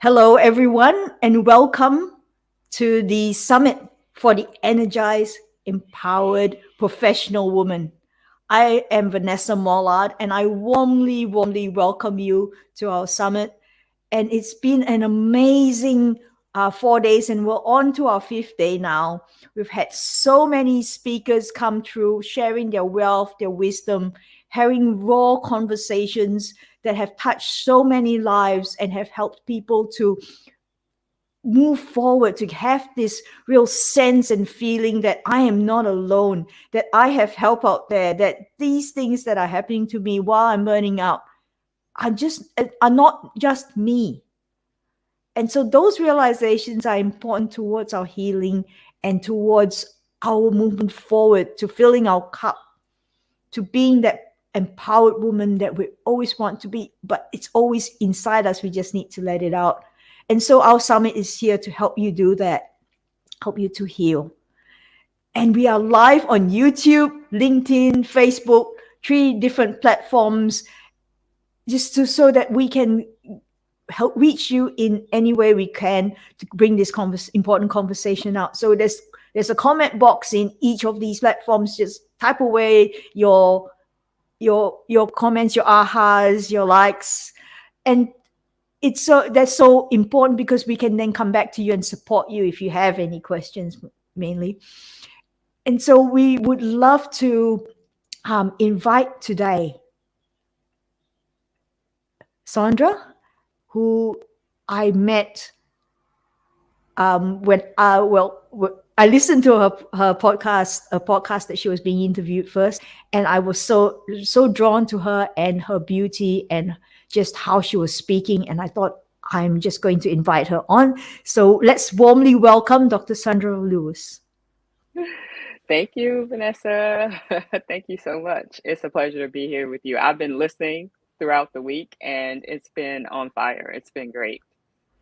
Hello, everyone, and welcome to the Summit for the Energized, Empowered Professional Woman. I am Vanessa Mollard, and I warmly welcome you to our summit. And it's been an amazing 4 days, and we're on to our fifth day now. We've had so many speakers come through, sharing their wealth, their wisdom, having raw conversations that have touched so many lives and have helped people to move forward, to have this real sense and feeling that I am not alone, that I have help out there, that these things that are happening to me while I'm burning out are not just me. And so those realizations are important towards our healing and towards our movement forward to filling our cup, to being that empowered woman that we always want to be, but it's always inside us. We just need to let it out. And so our summit is here to help you do that, help you to heal. And we are live on YouTube, LinkedIn, Facebook, 3 different platforms, just so that we can help reach you in any way we can to bring this important conversation out. So there's a comment box in each of these platforms. Just type away your comments, your ahas, your likes, and that's so important because we can then come back to you and support you if you have any questions, mainly. And so we would love to invite today Sandra, who I met when I listened to her podcast, a podcast that she was being interviewed first, and I was so drawn to her and her beauty and just how she was speaking, and I thought I'm just going to invite her on. So let's warmly welcome Dr. Sandra Lewis. Thank you, Vanessa. Thank you so much. It's a pleasure to be here with you. I've been listening throughout the week and it's been on fire. It's been great.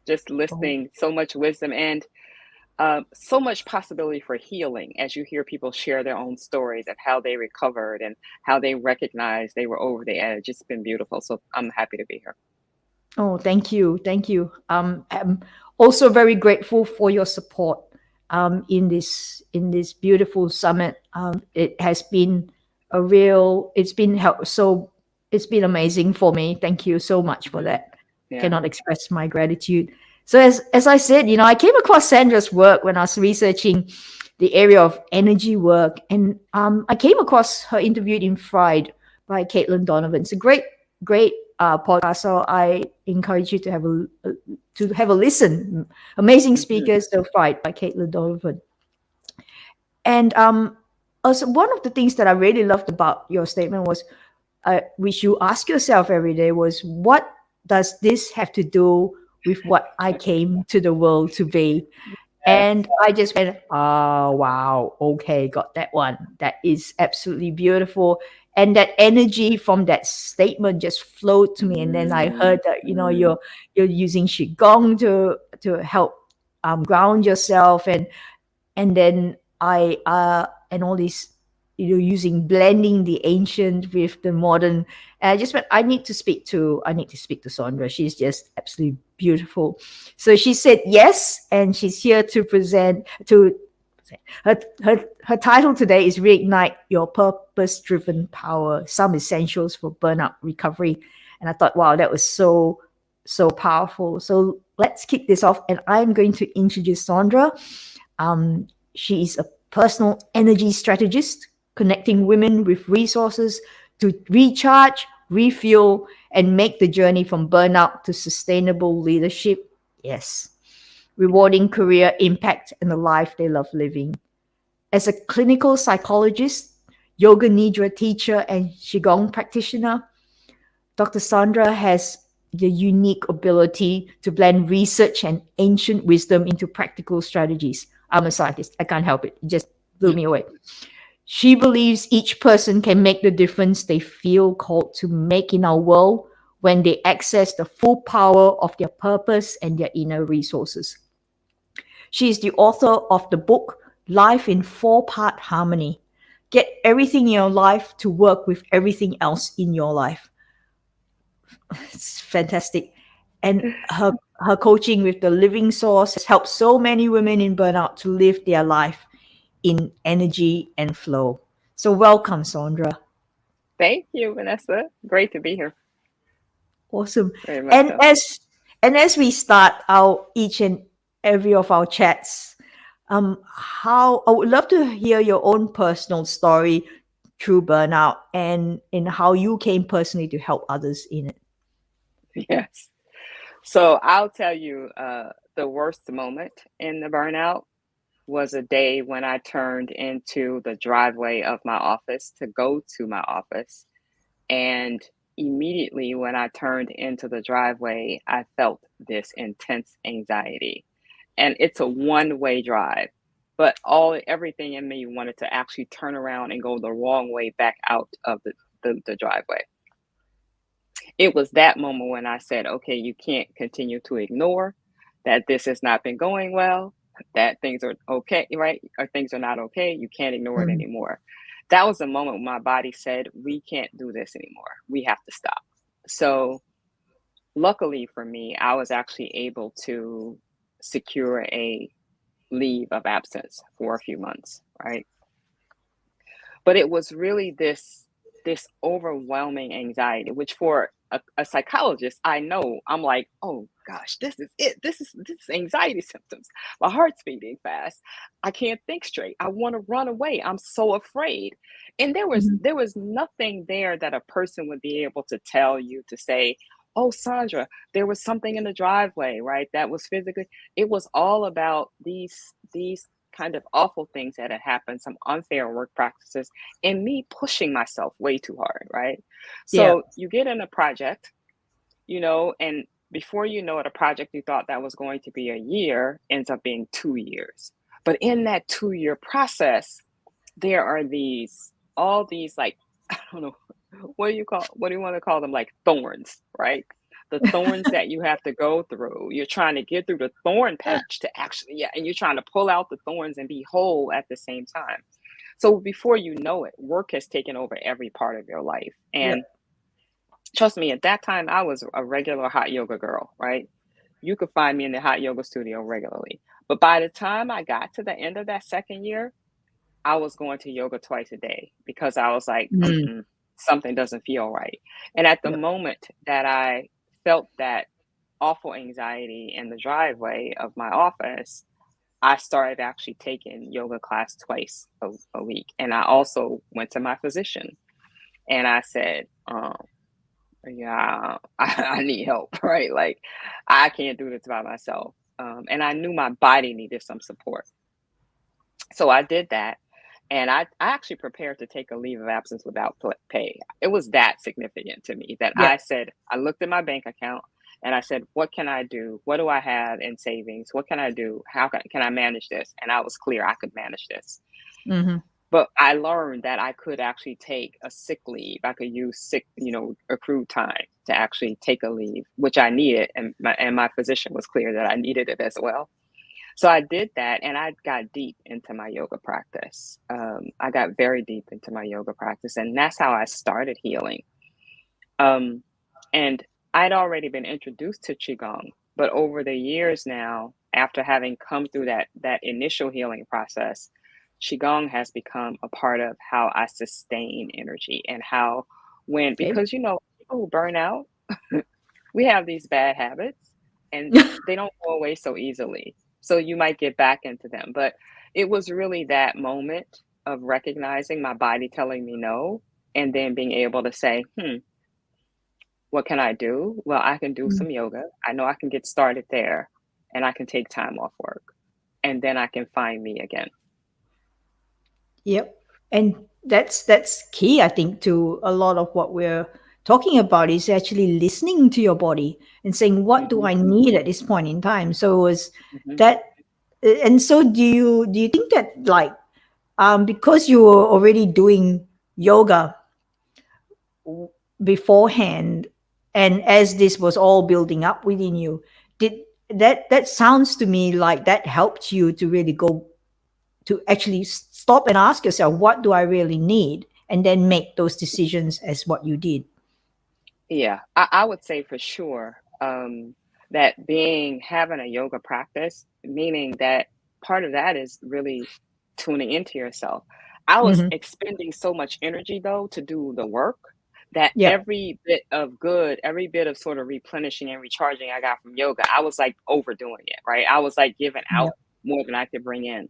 Just listening, so much wisdom and so much possibility for healing as you hear people share their own stories of how they recovered and how they recognized they were over the edge. It's been beautiful. So I'm happy to be here. Oh, thank you. Thank you. I'm also very grateful for your support in this beautiful summit. It has been it's been amazing for me. Thank you so much for that. Yeah. Cannot express my gratitude. So as I said, I came across Sandra's work when I was researching the area of energy work, and I came across her interview in Fried by Caitlin Donovan. It's a great podcast, so I encourage you to have a listen. Amazing speakers, so Fried by Caitlin Donovan. And also one of the things that I really loved about your statement was, which you ask yourself every day, was what does this have to do with what I came to the world to be? And I just went, oh, wow, okay, got that one. That is absolutely beautiful. And that energy from that statement just flowed to me. And then I heard that, you're using Qigong to help ground yourself. And then and all these, blending the ancient with the modern. And I just went, I need to speak to Sandra. She's just absolutely beautiful. So she said yes, and she's here to present her title today is Reignite Your Purpose-Driven Power, Some Essentials for Burnout Recovery. And I thought, wow, that was so powerful. So let's kick this off. And I'm going to introduce Sandra. She is a personal energy strategist, connecting women with resources to recharge, refuel, and make the journey from burnout to sustainable leadership. Yes. Rewarding career impact and the life they love living. As a clinical psychologist, yoga nidra teacher, and Qigong practitioner, Dr. Sandra has the unique ability to blend research and ancient wisdom into practical strategies. I'm a scientist. I can't help it. It just blew me away. She believes each person can make the difference they feel called to make in our world when they access the full power of their purpose and their inner resources. She is the author of the book, Life in 4-Part Harmony. Get everything in your life to work with everything else in your life. It's fantastic. And her coaching with the Living Source has helped so many women in burnout to live their life in energy and flow. So welcome, Sandra. Thank you, Vanessa. Great to be here. Awesome. Very much And so. as we start our each and every of our chats, how I would love to hear your own personal story through burnout and in how you came personally to help others in it. Yes. So I'll tell you, the worst moment in the burnout was a day when I turned into the driveway of my office to go to my office. And immediately when I turned into the driveway, I felt this intense anxiety. And it's a one-way drive, but everything in me wanted to actually turn around and go the wrong way back out of the driveway. It was that moment when I said, okay, you can't continue to ignore that this has not been going well, that things are okay, right? Or things are not okay. You can't ignore it Mm, anymore. That was the moment when my body said, we can't do this anymore. We have to stop. So, luckily for me, I was actually able to secure a leave of absence for a few months, right? But it was really this overwhelming anxiety, which for a psychologist, I know I'm like, oh gosh, this is it. This is anxiety symptoms. My heart's beating fast. I can't think straight. I want to run away. I'm so afraid. And there was mhm. there was nothing there that a person would be able to tell you to say, oh Sandra, there was something in the driveway, right? That was physically, it was all about these kind of awful things that had happened, some unfair work practices, and me pushing myself way too hard, right? Yeah. So you get in a project, and before you know it, a project you thought that was going to be a year ends up being 2 years. But in that 2 year process, there are all these like, I don't know, what do you want to call them? Like thorns, right? The thorns that you have to go through. You're trying to get through the thorn patch to actually, yeah, and you're trying to pull out the thorns and be whole at the same time. So before you know it, work has taken over every part of your life. Yeah. And trust me, at that time, I was a regular hot yoga girl, right? You could find me in the hot yoga studio regularly. But by the time I got to the end of that second year, I was going to yoga twice a day because I was like, Mm, something doesn't feel right. And at the yeah. moment that I felt that awful anxiety in the driveway of my office, I started actually taking yoga class twice a week. And I also went to my physician and I said, yeah, I need help, right? Like, I can't do this by myself. And I knew my body needed some support. So I did that. And I actually prepared to take a leave of absence without pay. It was that significant to me that Yeah. I looked at my bank account and I said, what can I do? What do I have in savings? What can I do? How can I manage this? And I was clear I could manage this. Hmm. But I learned that I could actually take a sick leave. I could use accrued time to actually take a leave, which I needed. And my physician was clear that I needed it as well. So I did that and I got deep into my yoga practice. I got very deep into my yoga practice, and that's how I started healing. Um, and I'd already been introduced to Qigong, but over the years now, after having come through that initial healing process, Qigong has become a part of how I sustain energy and how Okay. because people who burn out, we have these bad habits and they don't go away so easily. So you might get back into them. But it was really that moment of recognizing my body telling me no and then being able to say, what can I do? Well, I can do Mm, some yoga. I know I can get started there and I can take time off work and then I can find me again. yep. And that's key, I think, to a lot of what we're talking about is actually listening to your body and saying, what do Hmm. I need at this point in time? So is Hmm. that and so do you think that like because you were already doing yoga beforehand and as this was all building up within you, did that sounds to me like that helped you to really go to actually stop and ask yourself, what do I really need, and then make those decisions as what you did. Yeah, I would say for sure. that having a yoga practice, meaning that part of that is really tuning into yourself. I was Hmm. expending so much energy though to do the work that Yeah. every bit of sort of replenishing and recharging I got from yoga, I was like overdoing it, right? I was like giving Yeah. out more than I could bring in.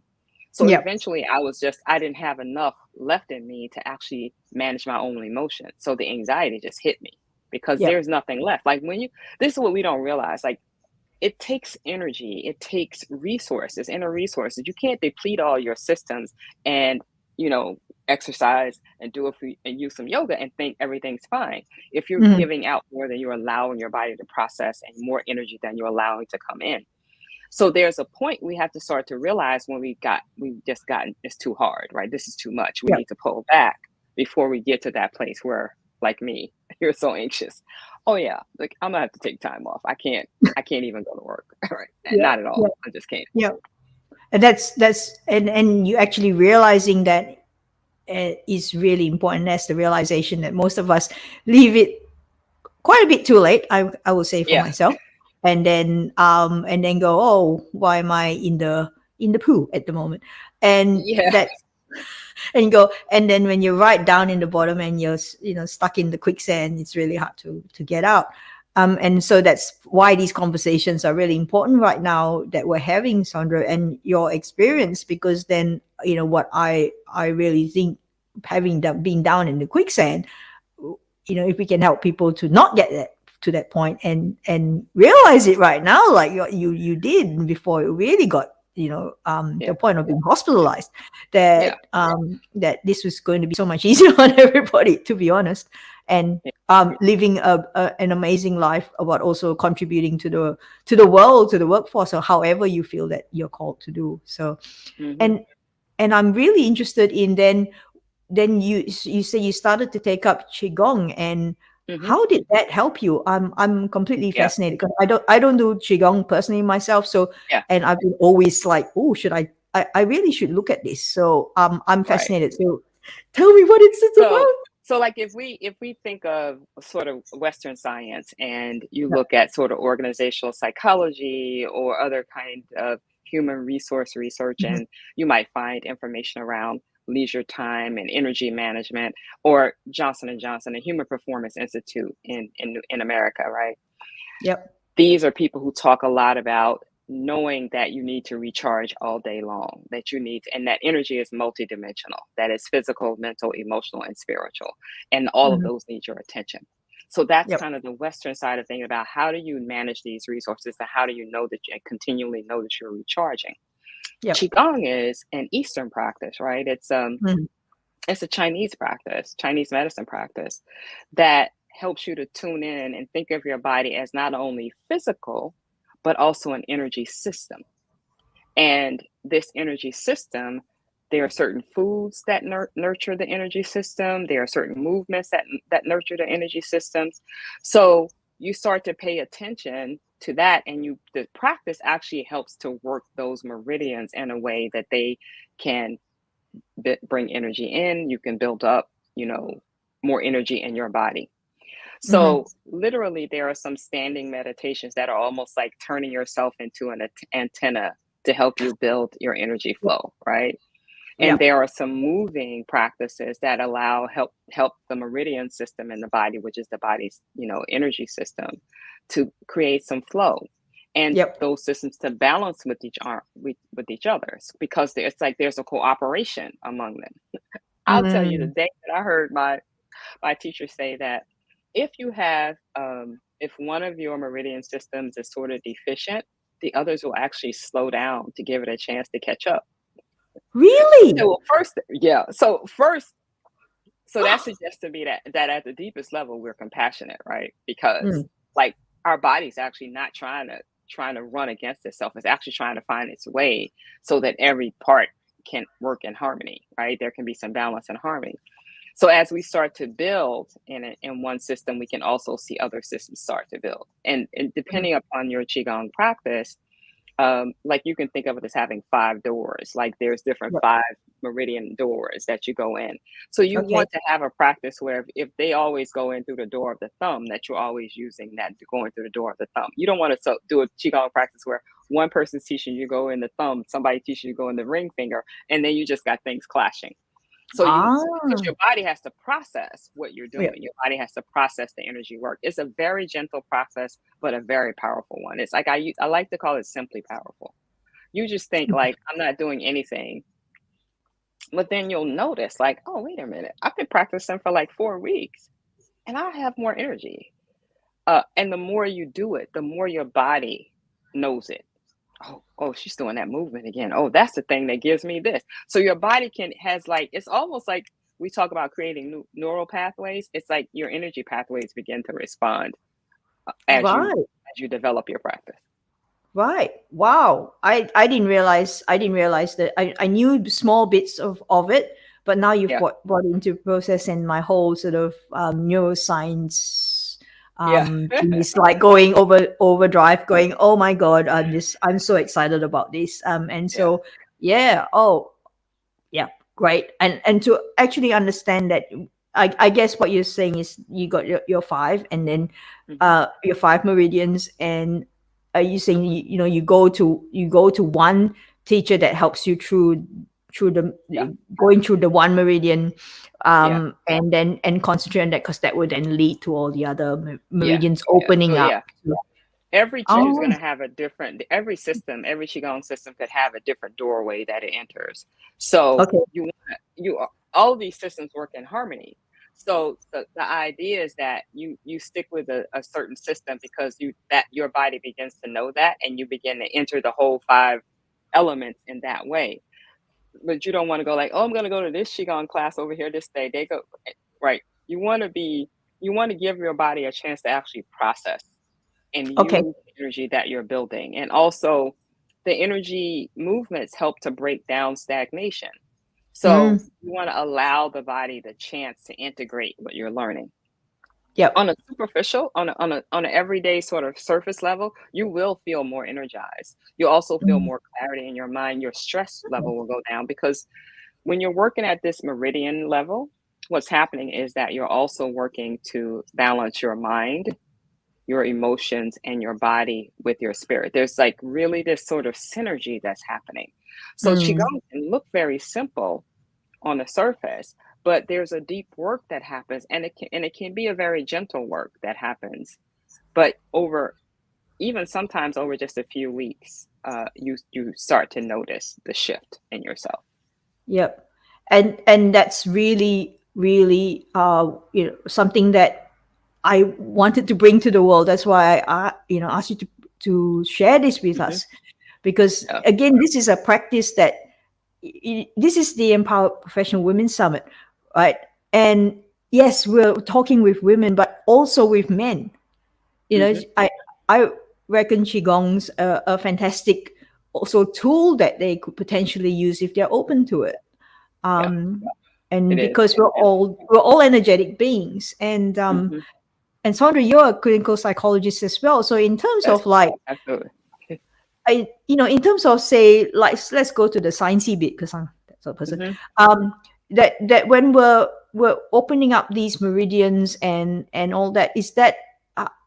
So Yeah. eventually I didn't have enough left in me to actually manage my own emotions. So the anxiety just hit me because Yeah. there's nothing left. Like this is what we don't realize. Like it takes energy, it takes resources, inner resources. You can't deplete all your systems and, you know, exercise and and use some yoga and think everything's fine. If you're Hmm. giving out more than you're allowing your body to process and more energy than you're allowing to come in. So there's a point we have to start to realize when we've just gotten, it's too hard, right? This is too much. We Yeah. need to pull back before we get to that place where, like me, you're so anxious. Oh yeah, like I'm gonna have to take time off. I can't even go to work. Right? Yeah. Not at Yeah. all. I just can't. Yeah. And that's and you actually realizing that is really important. That's the realization that most of us leave it quite a bit too late. I will say for Yeah. myself, and then go, oh, why am I in the poo at the moment? And Yeah. that and you go, and then when you're right down in the bottom and you're stuck in the quicksand, it's really hard to get out. And so that's why these conversations are really important right now that we're having, Sandra, and your experience, because then what I really think, having been down in the quicksand, if we can help people to not get to that point and realize it right now, like you did before it really got the Yeah. point of being hospitalized, Yeah. that this was going to be so much easier on everybody, to be honest, and Yeah. living an amazing life, about also contributing to the world, to the workforce, or however you feel that you're called to do so. Hmm. And I'm really interested in, then you say you started to take up qigong, and Hmm. how did that help you? I'm completely Yeah. fascinated, because I don't do qigong personally myself, so, Yeah. and I've been always like, oh, should I really should look at this, so I'm Right. fascinated, so tell me what it's So, about. like if we think of sort of Western science and you Yeah. look at sort of organizational psychology or other kind of human resource research, Mhm. and you might find information around leisure time and energy management, or Johnson and Johnson, a Human Performance Institute in America, right? Yep. These are people who talk a lot about knowing that you need to recharge all day long, that you need, and that energy is multidimensional, that is physical, mental, emotional, and spiritual. And all of Mhm. those need your attention. So that's Yep. kind of the Western side of thinking about how do you manage these resources and how do you know that you continually know that you're recharging. Yep. Qigong is an Eastern practice, right? Mhm. It's a Chinese practice, Chinese medicine practice that helps you to tune in and think of your body as not only physical, but also an energy system. And this energy system, there are certain foods that nurture the energy system. There are certain movements that nurture the energy systems. So you start to pay attention to that, and the practice actually helps to work those meridians in a way that they can bring energy in. You can build up, more energy in your body. Mhm. So literally, there are some standing meditations that are almost like turning yourself into an antenna to help you build your energy Yep. flow, right? And Yep. there are some moving practices that allow help the meridian system in the body, which is the body's energy system, to create some flow, and Yep. those systems to balance with each other, because it's like there's a cooperation among them. I'll tell you the Mm. day that I heard my teacher say that if one of your meridian systems is sort of deficient, the others will actually slow down to give it a chance to catch up. I said, Really? well, first, yeah. So that suggests to me that at the deepest level, we're compassionate, right? Because Mm. like our body's actually not trying to run against itself. It's actually trying to find its way so that every part can work in harmony, right? There can be some balance and harmony. So as we start to build in one system, we can also see other systems start to build. And Mm. depending upon your qigong practice, like you can think of it as having 5 doors. Like there's different Yep. 5 meridian doors that you go in. So you Okay. want to have a practice where if they always go in through the door of the thumb, that you're always using that going through the door of the thumb. You don't want to do a qigong practice where one person's teaching you go in the thumb, somebody teaching you go in the ring finger, and then you just got things clashing. So because Ah. your body has to process what you're Yeah. doing. Your body has to process the energy work. It's a very gentle process, but a very powerful one. It's like I like to call it simply powerful. You just think like, I'm not doing anything, but then you'll notice like, oh, wait a minute, I've been practicing for like 4 weeks and I have more energy. And the more you do it, the more your body knows it. Oh, she's doing that movement again. Oh, that's the thing that gives me this. So your body has like, it's almost like we talk about creating new neural pathways. It's like your energy pathways begin to respond as you Right. develop your practice. Right. Wow. I didn't realize that I knew small bits of it, but now you've Yeah. brought into process and my whole sort of neuroscience Yeah. is like going overdrive, going, oh my God, I'm so excited about this. And Yeah. so yeah, oh yeah, great. And to actually understand that I guess what you're saying is you got your five and then Hmm. your 5 meridians, and are you saying you go to one teacher that helps you through the Yeah. going through the one meridian, Yeah. and then concentrate on that because that would then lead to all the other Yeah. meridians Yeah. So opening up. yeah, every teacher is going Oh, to have a different, every system, every qigong system could have a different doorway that it enters. So okay. all these systems work in harmony. So the idea is that you stick with a certain system because your body begins to know that, and you begin to enter the whole 5 elements in that way. But you don't want to go like, oh, I'm going to go to this qigong class over here this day. They go right. You want to give your body a chance to actually process and Okay. use the energy that you're building. And also, the energy movements help to break down stagnation. Mm, So you want to allow the body the chance to integrate what you're learning. On yep. a superficial, on an everyday sort of surface level, you will feel more energized. You'll also feel Mm, more clarity in your mind. Your stress level will go down because when you're working at this meridian level, what's happening is that you're also working to balance your mind, your emotions, and your body with your spirit. There's like really this sort of synergy that's happening. So mm, qigong can look very simple on the surface, but there's a deep work that happens, and it can be a very gentle work that happens. But over even sometimes over just a few weeks, you start to notice the shift in yourself. yep. And that's really something that I wanted to bring to the world. That's why I asked you to share this with Hmm. us, because Yeah. again, this is a practice that this is the Empowered Professional Women Summit, right? And yes, we're talking with women, but also with men. Hmm. I reckon qigong's a fantastic also tool that they could potentially use if they're open to it. Yeah. um, It and is. because we're all energetic beings, Hmm. and Sandra, you're a clinical psychologist as well. So in terms Yes, of like, absolutely. in terms of say, like, let's go to the sciencey bit because I'm that sort of person. Hmm. Um, that when we're opening up these meridians and all that, is that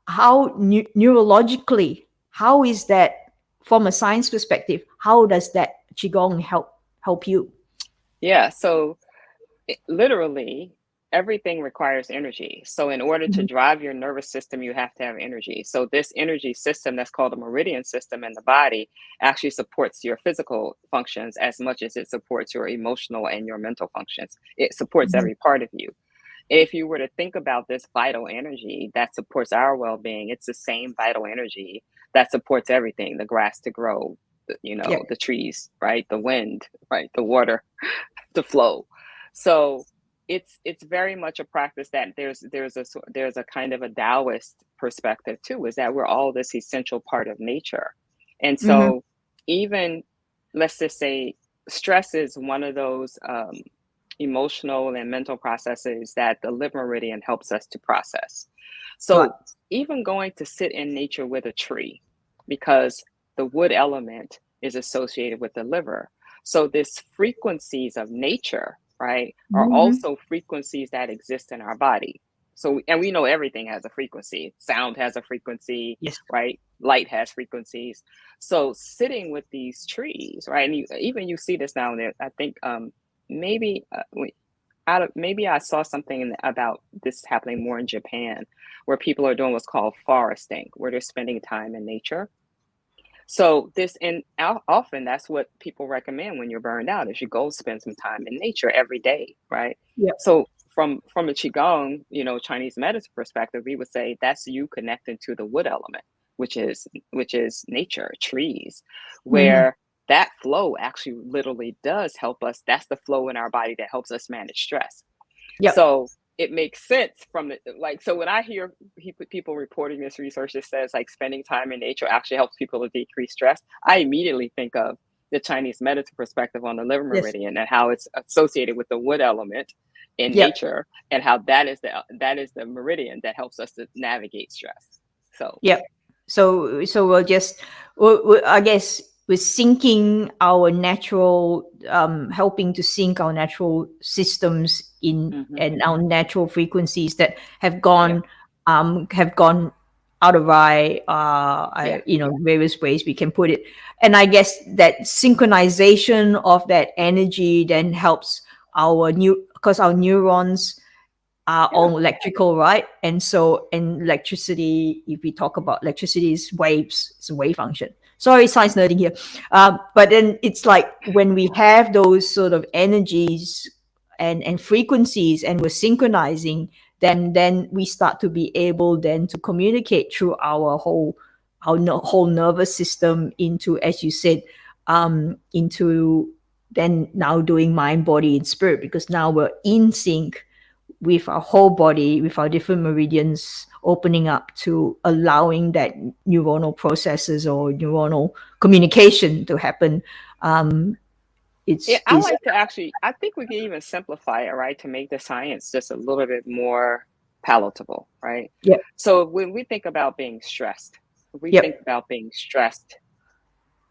how neurologically, how is that from a science perspective? How does that qigong help you? Yeah. So literally everything requires energy. So in order to Mhm. drive your nervous system, you have to have energy. So this energy system that's called a meridian system in the body actually supports your physical functions as much as it supports your emotional and your mental functions. It supports Mhm. every part of you. If you were to think about this vital energy that supports our well-being, it's the same vital energy that supports everything, the grass to grow, Yeah. the trees, right? The wind, right? The water to flow. So it's very much a practice that there's a kind of a Taoist perspective too, is that we're all this essential part of nature. And Hmm. so even let's just say stress is one of those emotional and mental processes that the lymph meridian helps us to process. Right. So even going to sit in nature with a tree, because the wood element is associated with the liver. So this frequencies of nature, right, are Mm-hmm. also frequencies that exist in our body. So, and we know everything has a frequency. Sound has a frequency, Yes. right? Light has frequencies. So sitting with these trees, right? And even you see this now and then. I think maybe maybe I saw something about this happening more in Japan, where people are doing what's called foresting, where they're spending time in nature. So this, and often that's what people recommend when you're burned out, is you go spend some time in nature every day, right? Yep. So from a Qigong, Chinese medicine perspective, we would say that's you connecting to the wood element, which is nature, trees, Mm-hmm. where that flow actually literally does help us. That's the flow in our body that helps us manage stress. Yep. So it makes sense from the, like, so when I hear people reporting this research that says like spending time in nature actually helps people to decrease stress, I immediately think of the Chinese medicine perspective on the liver Yes. meridian and how it's associated with the wood element in Yep. nature, and how that is the meridian that helps us to navigate stress. So Yep. So we'll just, I guess we're syncing our natural, helping to sync our natural systems in mhm, and our natural frequencies that yeah, have gone out of eye, yeah, various ways we can put it. And I guess that synchronization of that energy then helps because our neurons are yeah. all electrical, right? And so, and electricity, if we talk about electricity, is waves, it's a wave function. Sorry, science nerding here. But then it's like when we have those sort of energies and frequencies and we're synchronizing, then we start to be able then to communicate through whole nervous system into, as you said, into then now doing mind, body, and spirit, because now we're in sync with our whole body, with our different meridians opening up to allowing that neuronal processes or neuronal communication to happen. Um, Yeah, it's I is like to actually, I think we can even simplify it, right, to make the science just a little bit more palatable, right? Yep, So when we think about being stressed, we think yep, about being stressed,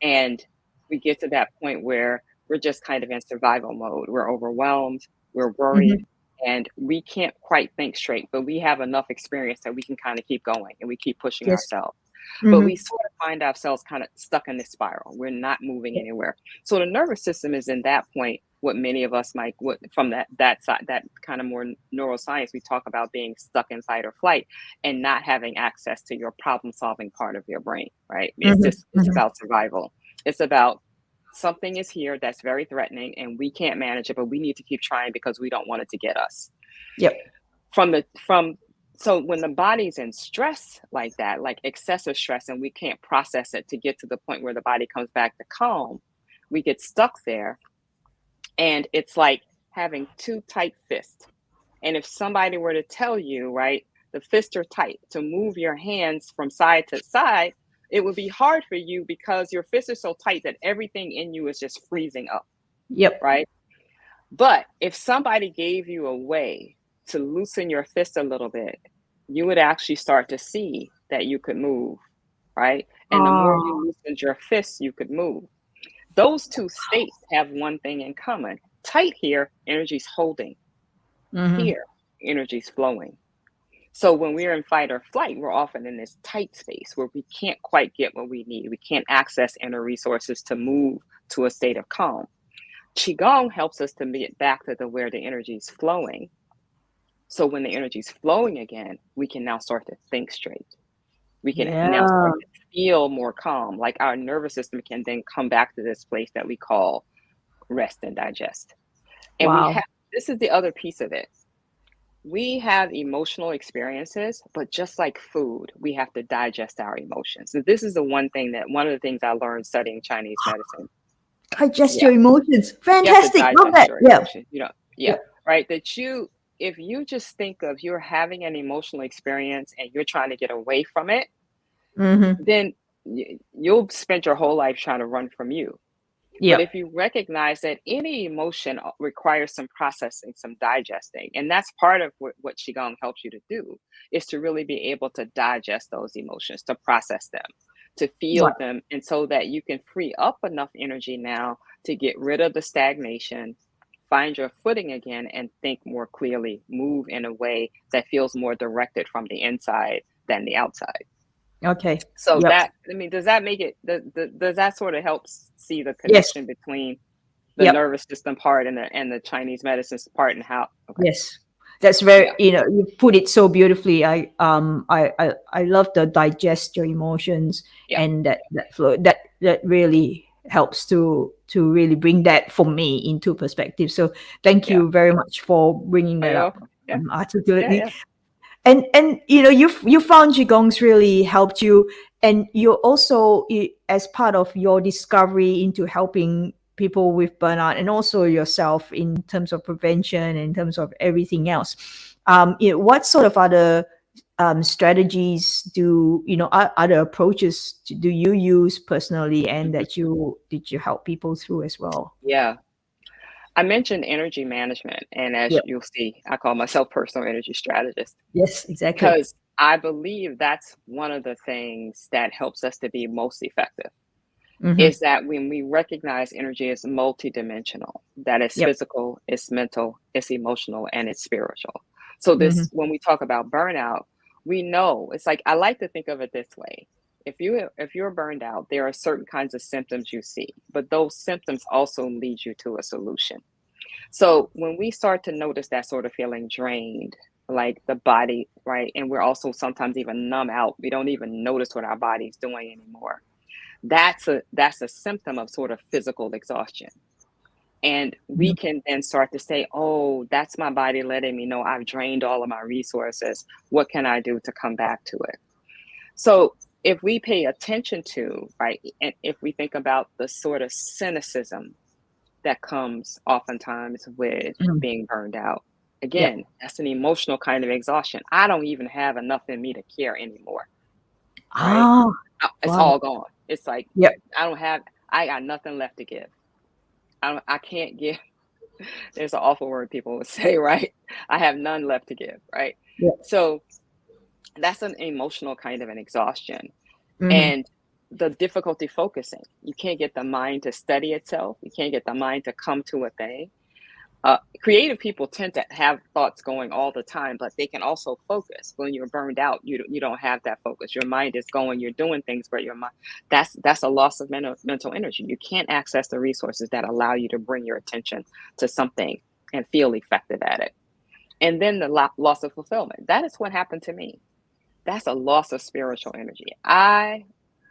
and we get to that point where we're just kind of in survival mode. We're overwhelmed, we're worried, mm-hmm. and we can't quite think straight, but we have enough experience that we can kind of keep going and we keep pushing Yes, ourselves. But we mm-hmm. sort of find ourselves kind of stuck in this spiral. We're not moving Yep. anywhere. So the nervous system is in that point what many of us might, what from that side, that kind of more neuroscience, we talk about being stuck in fight or flight and not having access to your problem solving part of your brain, right? Mm-hmm. It's Mm-hmm. about survival. It's about something is here that's very threatening and we can't manage it, but we need to keep trying because we don't want it to get us. Yep. From So when the body's in stress like that, like excessive stress, and we can't process it to get to the point where the body comes back to calm, we get stuck there. And it's like having two tight fists. And if somebody were to tell you, right, the fists are tight, to move your hands from side to side, it would be hard for you because your fists are so tight that everything in you is just freezing up, Yep. right? But if somebody gave you a way to loosen your fist a little bit, you would actually start to see that you could move, right? And the more you Oh. loosened your fists, you could move. Those two states have one thing in common. Tight here, energy's holding. Mm-hmm. Here, energy's flowing. So when we're in fight or flight, we're often in this tight space where we can't quite get what we need. We can't access inner resources to move to a state of calm. Qigong helps us to get back to where the energy is flowing. So when the energy is flowing again, we can now start to think straight. We can now Yeah. start to feel more calm. Like our nervous system can then come back to this place that we call rest and digest. And we Wow. have, this is the other piece of it. We have emotional experiences, but just like food, we have to digest our emotions. So this is one of the things I learned studying Chinese medicine. Digest Yeah. your emotions. You have to Fantastic. Love digest that. your Yeah. emotion. Yeah, Yep. right. If you just think of you're having an emotional experience and you're trying to get away from it, Mm-hmm. then you'll spend your whole life trying to run from you. But Yep. if you recognize that any emotion requires some processing, some digesting, and that's part of what Qigong helps you to do, is to really be able to digest those emotions, to process them, to feel them, and so that you can free up enough energy now to get rid of the stagnation, find your footing again, and think more clearly, move in a way that feels more directed from the inside than the outside. Okay. So Yep. that, I mean, does that make it, does that sort of help see the Yes. connection between the Yep. nervous system part and the Chinese medicine part, and how? Okay. Yes. That's very, Yeah. you put it so beautifully. I love the digest your emotions, Yeah. and that flow that really helps to really bring that for me into perspective. So thank Yeah. you very much for bringing Oh, that you're up welcome. Yeah. Yeah. articulately. Yeah. And you found Qigong's really helped you, and you also, as part of your discovery into helping people with burnout, and also yourself in terms of prevention, in terms of everything else, what sort of other strategies other approaches do you use personally, and Mhm. that did you help people through as well? Yeah. I mentioned energy management, and as Yep. you'll see, I call myself personal energy strategist Yes, exactly. because I believe that's one of the things that helps us to be most effective. Mm-hmm. Is that when we recognize energy as multidimensional, that it's Yep. physical, it's mental, it's emotional, and it's spiritual. So Mm-hmm. this, when we talk about burnout, we know it's like, I like to think of it this way. If you're burned out, there are certain kinds of symptoms you see, but those symptoms also lead you to a solution. So when we start to notice that sort of feeling drained, like the body, right? And we're also sometimes even numb out. We don't even notice what our body's doing anymore. That's a symptom of sort of physical exhaustion. And we can then start to say, oh, that's my body letting me know I've drained all of my resources. What can I do to come back to it? So if we pay attention to, right, and if we think about the sort of cynicism that comes oftentimes with Mm-hmm. being burned out, Yep. again, that's an emotional kind of exhaustion. I don't even have enough in me to care anymore, right? Ah, It's wow. all gone. It's like, Yep. I don't have, I got nothing left to give. I can't give. There's an awful word people would say, right? I have none left to give, right? Yep. So that's an emotional kind of an exhaustion. Mm-hmm. And the difficulty focusing. You can't get the mind to study itself. You can't get the mind to come to a thing. Creative people tend to have thoughts going all the time, but they can also focus. When you're burned out, you don't have that focus. Your mind is going. You're doing things, but your mind, that's a loss of mental energy. You can't access the resources that allow you to bring your attention to something and feel effective at it. And then the loss of fulfillment. That is what happened to me. That's a loss of spiritual energy. I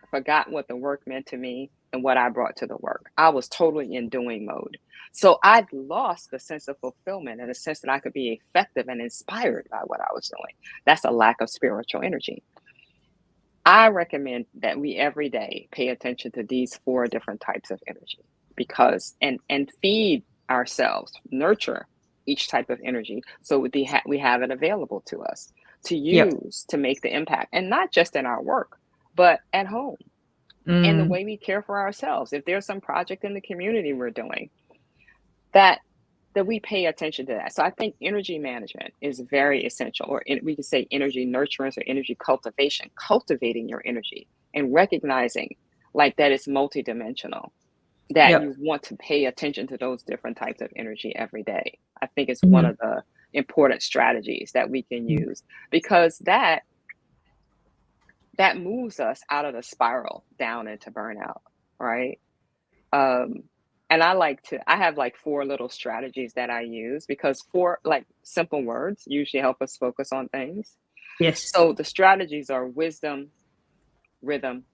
forgot what the work meant to me and what I brought to the work. I was totally in doing mode. So I'd lost the sense of fulfillment and a sense that I could be effective and inspired by what I was doing. That's a lack of spiritual energy. I recommend that we every day pay attention to these four different types of energy, because and feed ourselves, nurture each type of energy, so we have it available to us to Yep. use to make the impact, and not just in our work, but at home, in the Mm. way we care for ourselves. If there's some project in the community we're doing, that we pay attention to that. So I think energy management is very essential, or we could say energy nurturance or energy cultivation, cultivating your energy and recognizing like that it's multidimensional, that Yep. you want to pay attention to those different types of energy every day. I think it's one Mhm. of the important strategies that we can Mm. use, because that moves us out of the spiral down into burnout, right? Um, and I have like four little strategies that I use, because four like simple words usually help us focus on things. Yes. So the strategies are wisdom, rhythm,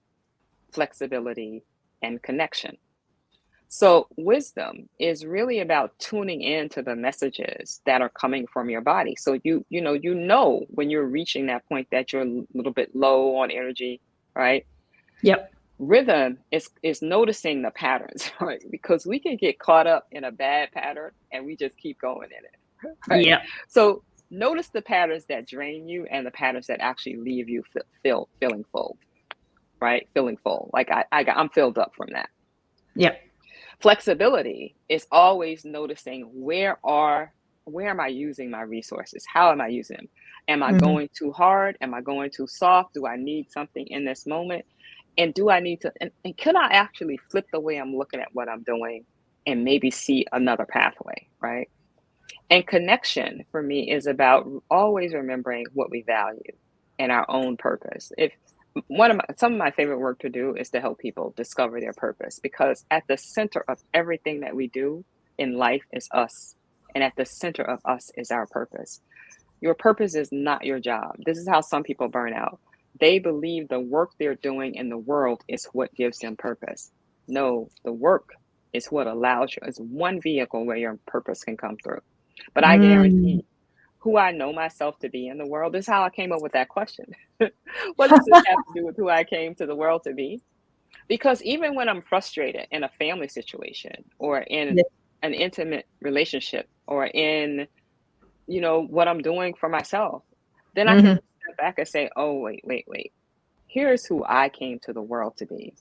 flexibility, and connection. So wisdom is really about tuning in to the messages that are coming from your body. So you know when you're reaching that point that you're a little bit low on energy, right? Yep. Rhythm is noticing the patterns, right? Because we can get caught up in a bad pattern and we just keep going in it, right? Yep. So notice the patterns that drain you and the patterns that actually leave you feeling full, right? Feeling full. Like I'm filled up from that. Yep. Flexibility is always noticing where am I using my resources? How am I using them? Am I Mhm. going too hard? Am I going too soft? Do I need something in this moment? And do I need to, and can I actually flip the way I'm looking at what I'm doing and maybe see another pathway, right? And connection for me is about always remembering what we value and our own purpose. If some of my favorite work to do is to help people discover their purpose, because at the center of everything that we do in life is us. And at the center of us is our purpose. Your purpose is not your job. This is how some people burn out. They believe the work they're doing in the world is what gives them purpose. No, the work is what allows you, it's one vehicle where your purpose can come through. But I Mm. guarantee who I know myself to be in the world, this is how I came up with that question. What does this have to do with who I came to the world to be? Because even when I'm frustrated in a family situation or in Yeah. an intimate relationship or in, what I'm doing for myself, then I can Mhm. step back and say, oh, wait. Here's who I came to the world to be.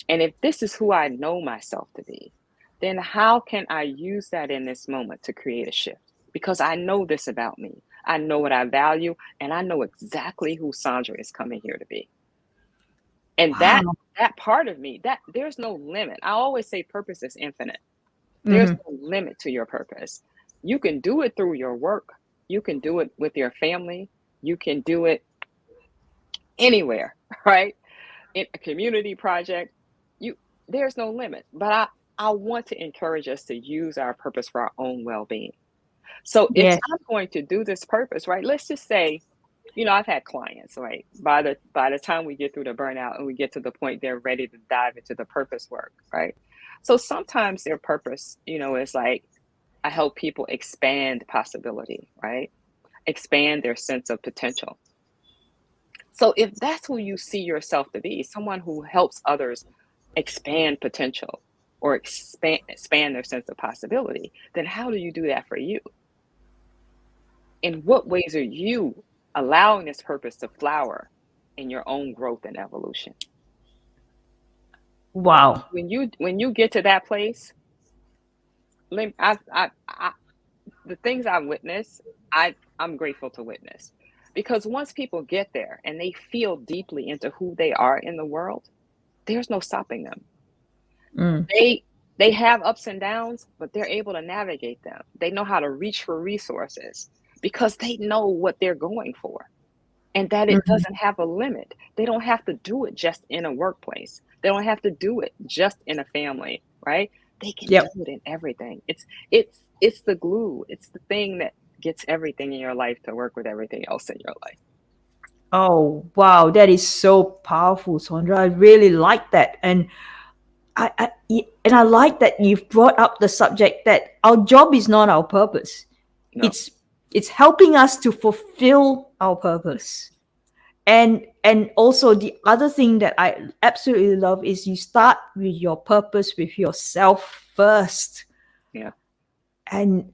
And if this is who I know myself to be, then how can I use that in this moment to create a shift? Because I know this about me. I know what I value, and I know exactly who Sandra is coming here to be. And that Wow. that part of me, that there's no limit. I always say purpose is infinite. There's Mhm. no limit to your purpose. You can do it through your work. You can do it with your family. You can do it anywhere, right? In a community project, you there's no limit. But I want to encourage us to use our purpose for our own well-being. So if Yes. I'm going to do this purpose, right? Let's just say, I've had clients, right? By the time we get through the burnout and we get to the point they're ready to dive into the purpose work, right? So sometimes their purpose, is like I help people expand possibility, right? Expand their sense of potential. So if that's who you see yourself to be, someone who helps others expand potential or expand their sense of possibility, then how do you do that for you? In what ways are you allowing this purpose to flower in your own growth and evolution? Wow. When you get to that place, I the things I've witnessed, I'm grateful to witness, because once people get there and they feel deeply into who they are in the world, there's no stopping them. Mm. They have ups and downs, but they're able to navigate them. They know how to reach for resources because they know what they're going for, and that it Mhm. doesn't have a limit. They don't have to do it just in a workplace. They don't have to do it just in a family, right? They can do Yep. it in everything. It's the glue. It's the thing that gets everything in your life to work with everything else in your life. Oh, wow. That is so powerful, Sandra. I really like that. And I like that you've brought up the subject that our job is not our purpose. No. It's it's helping us to fulfill our purpose. And also the other thing that I absolutely love is you start with your purpose with yourself first. Yeah, And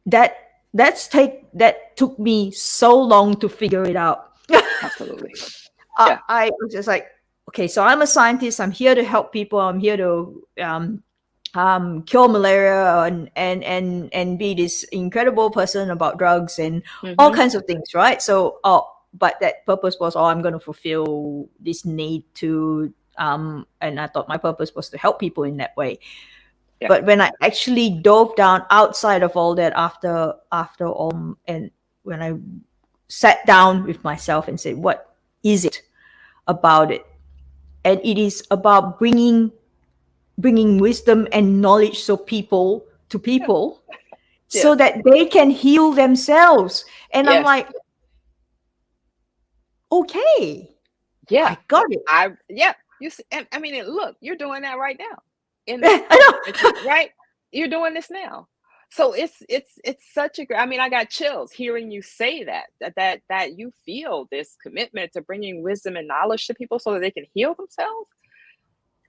that that took me so long to figure it out. absolutely. I, Yeah, I was just like, okay, so I'm a scientist. I'm here to help people. I'm here to cure malaria and be this incredible person about drugs and all hmm, kinds of things, right? So, but that purpose was, I'm going to fulfill this need to, and I thought my purpose was to help people in that way. yeah, But when I actually dove down outside of all that, after all, and when I sat down with myself and said, what is it about it? And it is about bringing wisdom and knowledge to yeah, people yeah, so that they can heal themselves. And I'm yes, like, okay, yeah. I got it. Yeah. You see, and I mean, look, you're doing that right now in this I moment, know. right? You're doing this now. So it's such a great. I mean, I got chills hearing you say that you feel this commitment to bringing wisdom and knowledge to people so that they can heal themselves.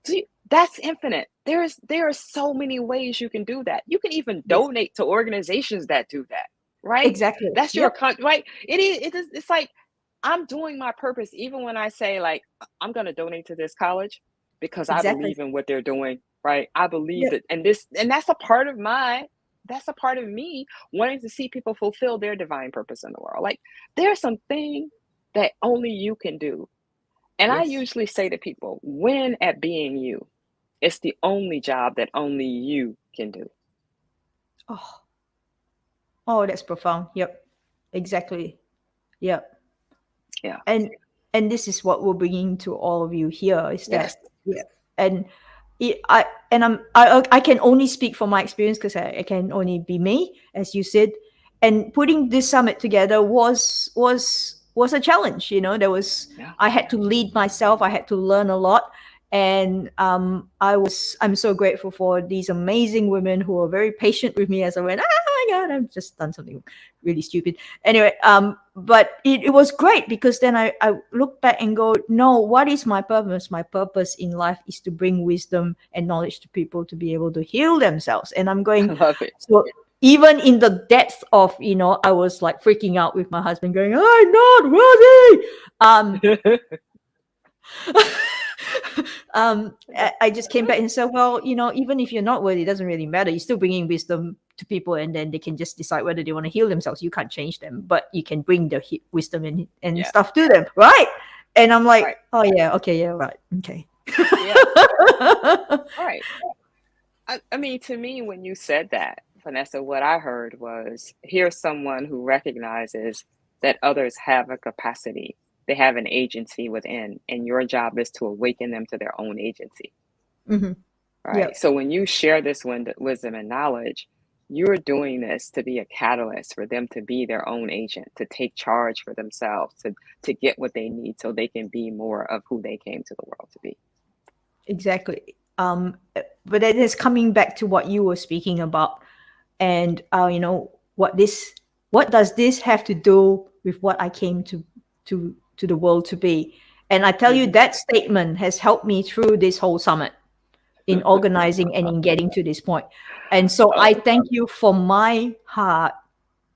See, that's infinite. There are so many ways you can do that. You can even Yes, donate to organizations that do that, right? exactly. That's your Yep, right. It's like I'm doing my purpose even when I say like I'm going to donate to this college because I exactly. believe in what they're doing, right? I believe Yep, that and that's a part of me wanting to see people fulfill their divine purpose in the world. Like there's something that only you can do, And I Yes. usually say to people, win at being you. It's the only job that only you can do. Oh, oh, that's profound. Yep. Exactly. Yep. Yeah. And this is what we're bringing to all of you here is Yes. that, yeah. And I can only speak from my experience because I can only be me, as you said. And putting this summit together was a challenge. There was Yeah. I had to lead myself. I had to learn a lot, and I'm so grateful for these amazing women who are very patient with me as I went. Oh my God, I've just done something really stupid. Anyway, but it was great because then I look back and go, no, what is my purpose? My purpose in life is to bring wisdom and knowledge to people to be able to heal themselves. And I'm I going, love it. so even in the depth of, I was like freaking out with my husband going, I'm not worthy. I just came back and said, well, even if you're not worthy, it doesn't really matter. You're still bringing wisdom to people, and then they can just decide whether they want to heal themselves. You can't change them, but you can bring the wisdom and Yeah. stuff to them, right? And I'm like, Right. oh yeah, okay, yeah, right, okay. Yeah. Right. I mean, to me, when you said that, Vanessa, what I heard was here's someone who recognizes that others have a capacity, they have an agency within, and your job is to awaken them to their own agency. Mm-hmm. Right. Yep, So when you share this wisdom and knowledge, you're doing this to be a catalyst for them to be their own agent, to take charge for themselves, to get what they need so they can be more of who they came to the world to be. exactly. But it is coming back to what you were speaking about, and what does this have to do with what I came to the world to be? And I tell you, Hmm. that statement has helped me through this whole summit in organizing and in getting to this point. And so I Oh, thank you from my heart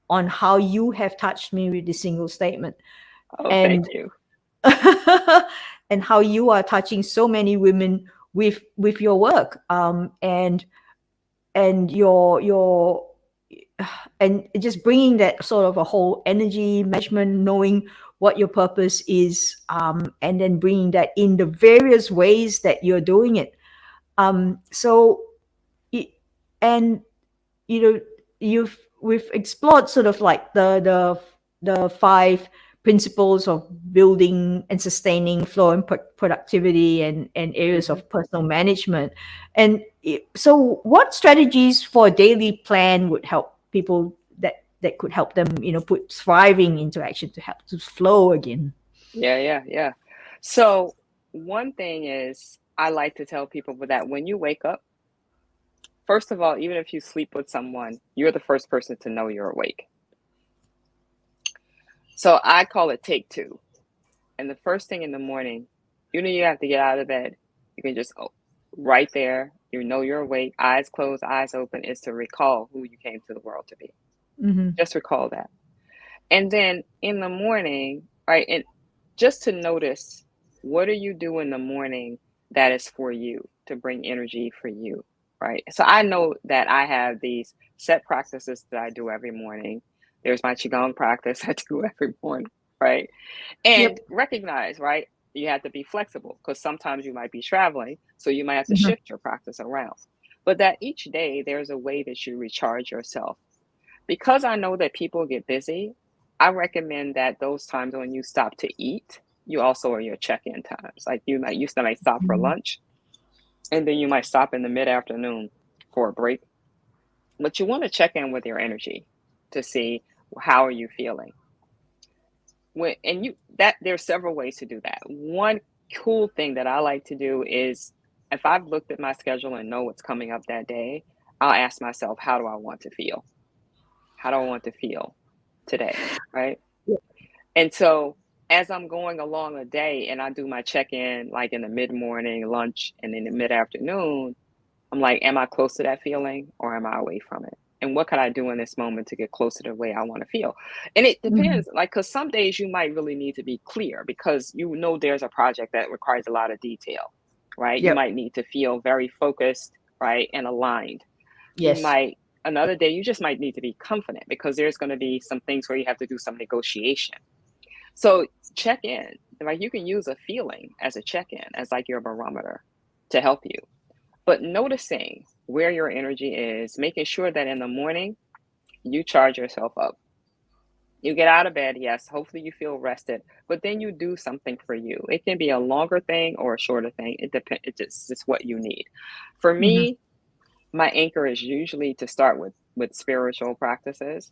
on how you have touched me with this single statement, oh, thank and you. and how you are touching so many women with your work, and your and just bringing that sort of a whole energy measurement, knowing what your purpose is, and then bringing that in the various ways that you're doing it. So it, and you know we've explored sort of like the five principles of building and sustaining flow and productivity, and areas Hmm. of personal management. And so what strategies for a daily plan would help people that could help them put thriving into action to help to flow again? Yeah, yeah, yeah. So one thing is I like to tell people that when you wake up, first of all, even if you sleep with someone, you're the first person to know you're awake. So I call it take two. And the first thing in the morning, you have to get out of bed. You can just, right there, you know you're awake, eyes closed, eyes open, is to recall who you came to the world to be. Mm-hmm. Just recall that. And then in the morning, right, and just to notice, what do you do in the morning that is for you to bring energy for you, right? So I know that I have these set practices that I do every morning. There's my Qigong practice I do every morning, right? Yep. And recognize, right? You have to be flexible because sometimes you might be traveling, so you might have to Mm-hmm. shift your practice around. But that each day there's a way that you recharge yourself. Because I know that people get busy, I recommend that those times when you stop to eat, you also are your check-in times. Like you might stop for lunch, and then you might stop in the mid-afternoon for a break. But you want to check in with your energy to see how are you feeling. And you that there's several ways to do that. One cool thing that I like to do is if I've looked at my schedule and know what's coming up that day, I'll ask myself, how do I want to feel? How do I want to feel today? Right. Yep. And so as I'm going along a day and I do my check-in like in the mid-morning, lunch, and in the mid-afternoon, I'm like, am I close to that feeling or am I away from it? And what can I do in this moment to get closer to the way I want to feel? And it Mm-hmm. depends, like, because some days you might really need to be clear because there's a project that requires a lot of detail, right? You Yep. might need to feel very focused, right, and aligned. You Yes. might, another day, you just might need to be confident because there's going to be some things where you have to do some negotiation. So check in. Like you can use a feeling as a check-in, as like your barometer to help you. But noticing where your energy is, making sure that in the morning you charge yourself up. You get out of bed, yes, hopefully you feel rested, but then you do something for you. It can be a longer thing or a shorter thing. It depends, it's what you need. For Mhm. me, my anchor is usually to start with spiritual practices.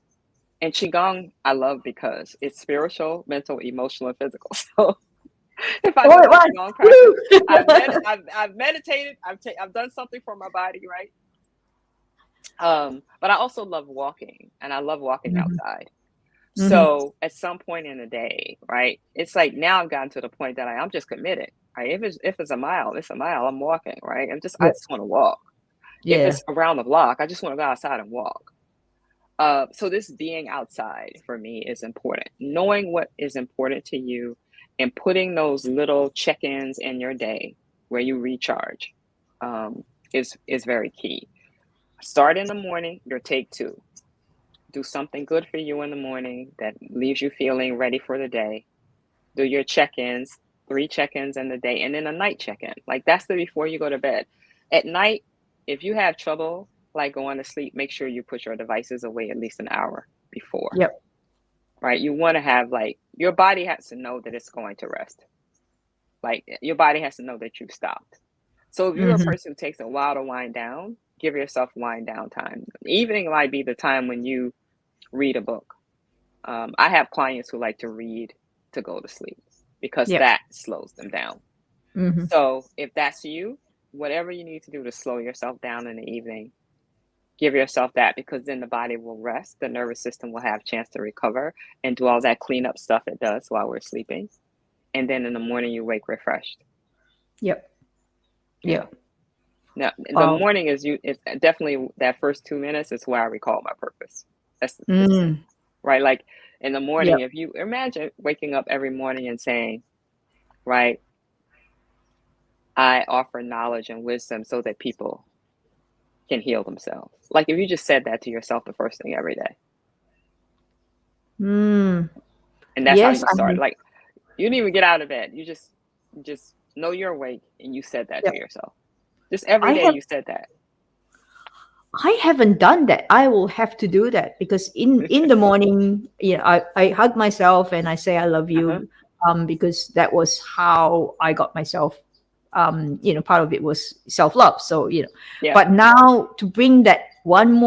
And Qigong, I love because it's spiritual, mental, emotional, and physical. So if I All do at my once. Qigong practice, Woo! I've meditated, I've done something for my body, right? But I also love walking, and I love walking Mhm. outside. Mhm. So at some point in the day, right? It's like now I've gotten to the point that I'm just committed. Right? If it's a mile, it's a mile. I'm walking, right? I Yeah. just want to walk. If Yeah. it's around the block, I just want to go outside and walk. So this being outside for me is important. Knowing what is important to you and putting those little check-ins in your day where you recharge is very key. Start in the morning, your take two. Do something good for you in the morning that leaves you feeling ready for the day. Do your check-ins, 3 check-ins in the day, and then a night check-in. Like that's the before you go to bed. At night, if you have trouble like going to sleep, make sure you put your devices away at least an hour before, Yep. right? You want to have like your body has to know that it's going to rest. Like your body has to know that you've stopped. So if you're a Mhm. person who takes a while to wind down, give yourself wind down time. Evening might be the time when you read a book. I have clients who like to read to go to sleep because Yep. that slows them down. Mhm. So if that's you, whatever you need to do to slow yourself down in the evening, give yourself that because then the body will rest, the nervous system will have a chance to recover and do all that cleanup stuff it does while we're sleeping. And then in the morning you wake refreshed. Yep. Yeah. Yep. Now the Wow. morning it's definitely that first 2 minutes is where I recall my purpose. It's Mm. right. Like in the morning, Yep. if you imagine waking up every morning and saying, right, I offer knowledge and wisdom so that people can heal themselves. Like if you just said that to yourself the first thing every day, Mm. and that's how Yes, you I start. mean, Like you didn't even get out of bed. You just know you're awake and you said that yep. to yourself. Just every I day have you said that. I haven't done that. I will have to do that because in the morning, I hug myself and I say I love Uh-huh. you, because that was how I got myself. Part of it was self love. So Yeah. but now to bring that one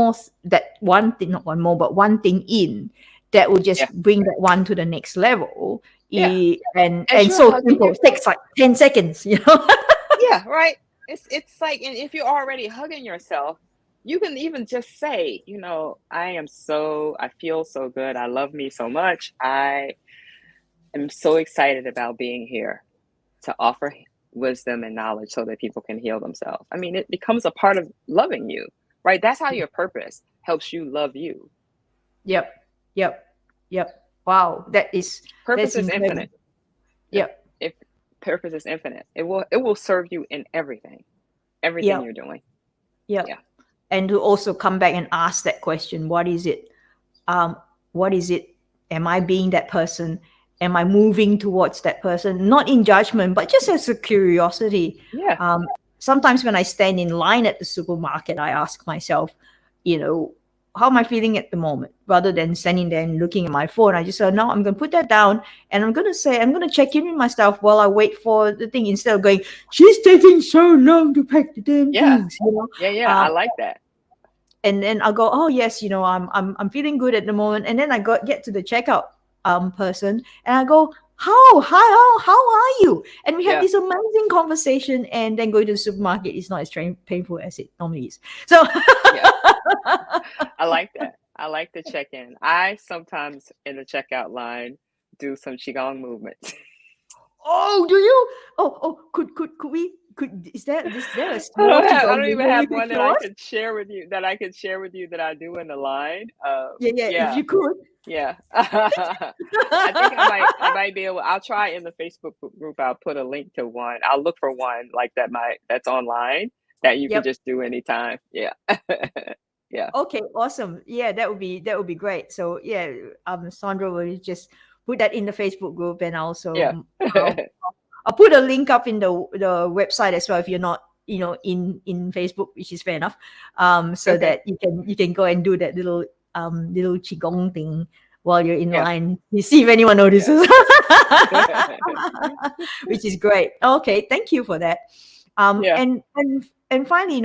thing, not one more, but one thing in that will Yeah. just bring that one to the next level. Yeah. And As you're so hugging simple. It yourself. takes like 10 seconds. Yeah, right. It's like, and if you're already hugging yourself, you can even just say, I feel so good. I love me so much. I am so excited about being here to offer wisdom and knowledge so that people can heal themselves. I mean, it becomes a part of loving you, right? That's how your purpose helps you love you. Yep. Yep. Yep. Wow. That's Purpose is incredible. infinite. If Yep. if purpose is infinite, it will serve you in everything Yep. you're doing. Yep. Yeah. And to also come back and ask that question, what is it? Um, what is it? Am I being that person? Am I moving towards that person? Not in judgment, but just as a curiosity. Yeah. Um, Sometimes when I stand in line at the supermarket, I ask myself, you know, how am I feeling at the moment? Rather than standing there and looking at my phone, I just say, no, I'm going to put that down and I'm going to check in with myself while I wait for the thing instead of going, she's taking so long to pack the damn Yeah. things, Yeah. Um, I like that. and then I'll go, oh yes, I'm feeling good at the moment, and then I get to the checkout person, and I go, how are you? And we have Yeah. this amazing conversation, and then going to the supermarket is not as painful as it normally is. So, Yeah. I like that. I like the check-in. I sometimes in the checkout line do some qigong movements. oh, do you? Could we? Is there a small I qigong don't even movement you have could one that show I us? could share with you that I do in the line. Yeah, yeah. If Yeah, you could. yeah. I think I might be able. I'll try in the Facebook group. I'll put a link to one. I'll look for one like that's online that you can Yep. just do anytime. Yeah. Yeah. Okay, awesome. Yeah, that would be great. So yeah, Sandra will just put that in the Facebook group, and Yeah. also I'll put a link up in the website as well if you're not, in Facebook, which is fair enough. So Okay. that you can go and do that little qigong thing while you're in Yeah. line. You see if anyone Yeah. notices, which is great. Okay, thank you for that. Yeah. And finally,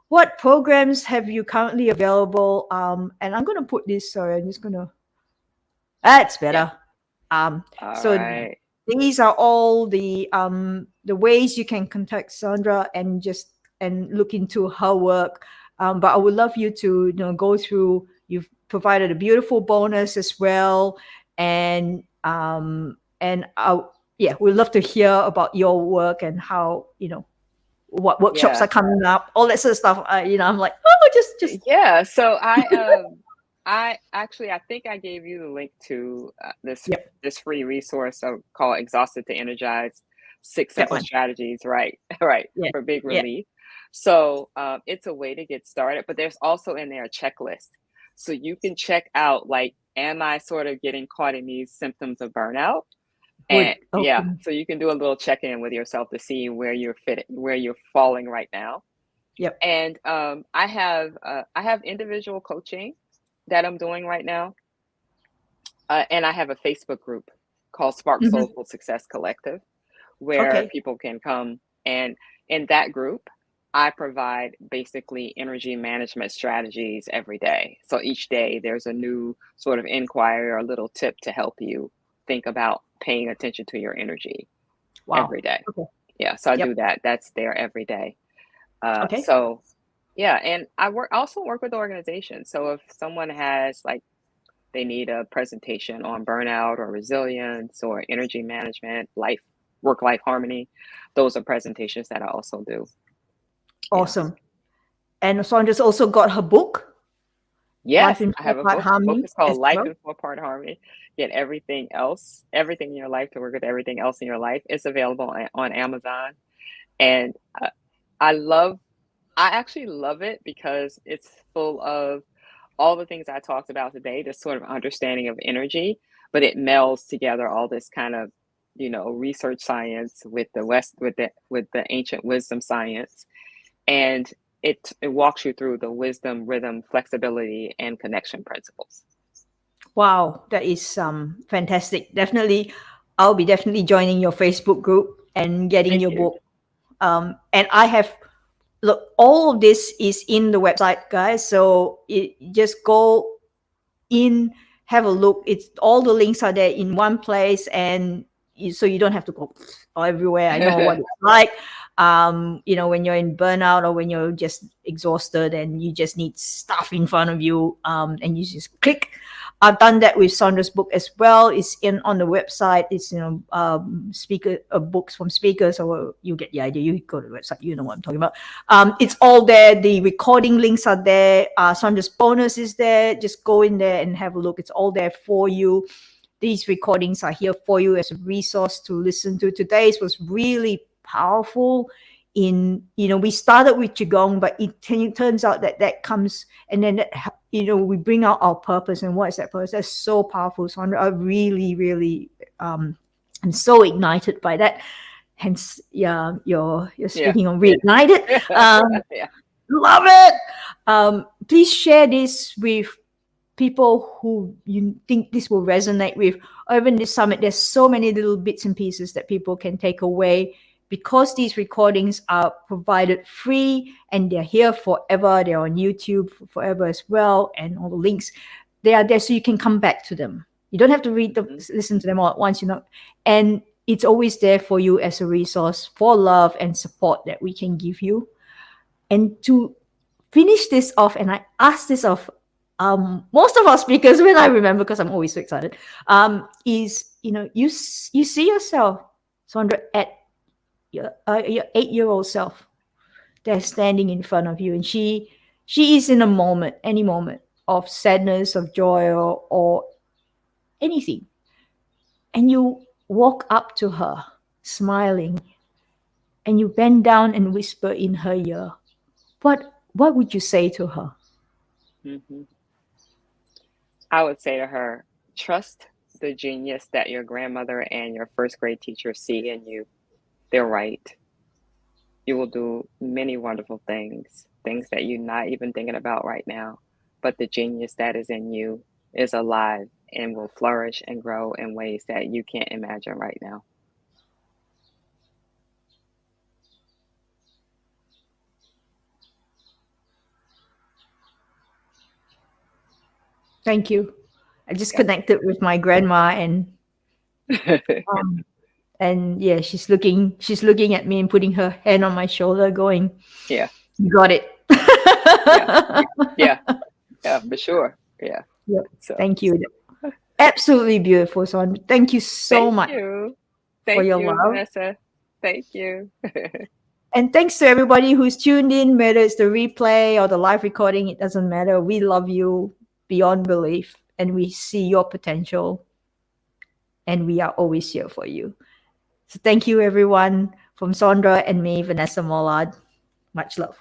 what programs have you currently available? And I'm gonna put this. Sorry, I'm just gonna. That's Yeah. better. All So right. these are all the ways you can contact Sandra and look into her work. But I would love you to go through. You've provided a beautiful bonus as well, and yeah, we'd love to hear about your work and how what workshops Yeah. are coming up, all that sort of stuff. I'm like, oh, just Yeah. So I actually, I think I gave you the link to yep, this free resource called Exhausted to Energize: Six that Simple one. Strategies, right? Right, Yeah, for big yeah. relief. So it's a way to get started, but there's also in there a checklist. So you can check out, like, am I sort of getting caught in these symptoms of burnout? And Good. yeah, Okay. so you can do a little check-in with yourself to see where you're falling right now. Yep. And I have individual coaching that I'm doing right now, and I have a Facebook group called Spark Hmm. Soulful Success Collective, where Okay. people can come. And in that group, I provide basically energy management strategies every day. So each day there's a new sort of inquiry or a little tip to help you think about paying attention to your energy every Wow. day. Okay. Yeah, so I Yep. do that. That's there every day. Okay. So yeah, and I also work with organizations. So if someone has, like, they need a presentation on burnout or resilience or energy management, work life harmony, those are presentations that I also do. Yeah. Awesome. And Sandra's also got her book, Life Yes, in I Four have a Part book. The book Harmony, is called as Life well. in Four-Part Harmony. Get everything in your life to work with everything else in your life. It's available on Amazon. And I love, I actually love it because it's full of all the things I talked about today, this sort of understanding of energy, but it melds together all this kind of, research science with the West, with the ancient wisdom science, and it walks you through the wisdom, rhythm, flexibility, and connection principles. Wow, that is fantastic. Definitely, I'll be definitely joining your Facebook group and getting Thank your you. book. And I have look, all of this is in the website, guys. So just go in, have a look. It's all the links are there in one place, and so you don't have to go everywhere. I know what it's like. When you're in burnout or when you're just exhausted and you just need stuff in front of you, and you just click. I've done that with Sandra's book as well. It's in on the website. It's speaker books from speakers, or you get the idea. You go to the website, you know what I'm talking about. It's all there. The recording links are there. Sandra's bonus is there. Just go in there and have a look. It's all there for you. These recordings are here for you as a resource to listen to. Today's was really powerful. We started with Qigong, but it turns out that comes, and then we bring out our purpose. And what is that purpose? That's so powerful, Sandra. I really, really, I'm so ignited by that. Hence, yeah, you're Yeah. speaking on reignited. Yeah. Love it. Please share this with people who you think this will resonate with. Over in this summit, there's so many little bits and pieces that people can take away, because these recordings are provided free and they're here forever. They're on YouTube forever as well, and all the links, they are there so you can come back to them. You don't have to listen to them all at once, and it's always there for you as a resource for love and support that we can give you. And to finish this off, and I asked this of most of our speakers when I remember, because I'm always so excited, is you see yourself, Sandra, at your 8-year-old self. They're standing in front of you, and she is in a moment, any moment of sadness, of joy, or anything, and you walk up to her, smiling, and you bend down and whisper in her ear. What would you say to her? Hmm. I would say to her, trust the genius that your grandmother and your first grade teacher see in you. They're right. You will do many wonderful things, things that you're not even thinking about right now. But the genius that is in you is alive and will flourish and grow in ways that you can't imagine right now. Thank you. I just Yeah. connected with my grandma, and yeah, she's looking at me and putting her hand on my shoulder, going, Yeah. "You got it." Yeah. Yeah. Yeah, for sure. Yeah. Yep. So Thank you. Absolutely beautiful, Sandra. Thank you so thank much you. for Thank your you, love. Vanessa. Thank you. And thanks to everybody who's tuned in, whether it's the replay or the live recording, it doesn't matter. We love you beyond belief, and we see your potential, and we are always here for you. So thank you, everyone, from Sandra and me, Vanessa Mollard. Much love.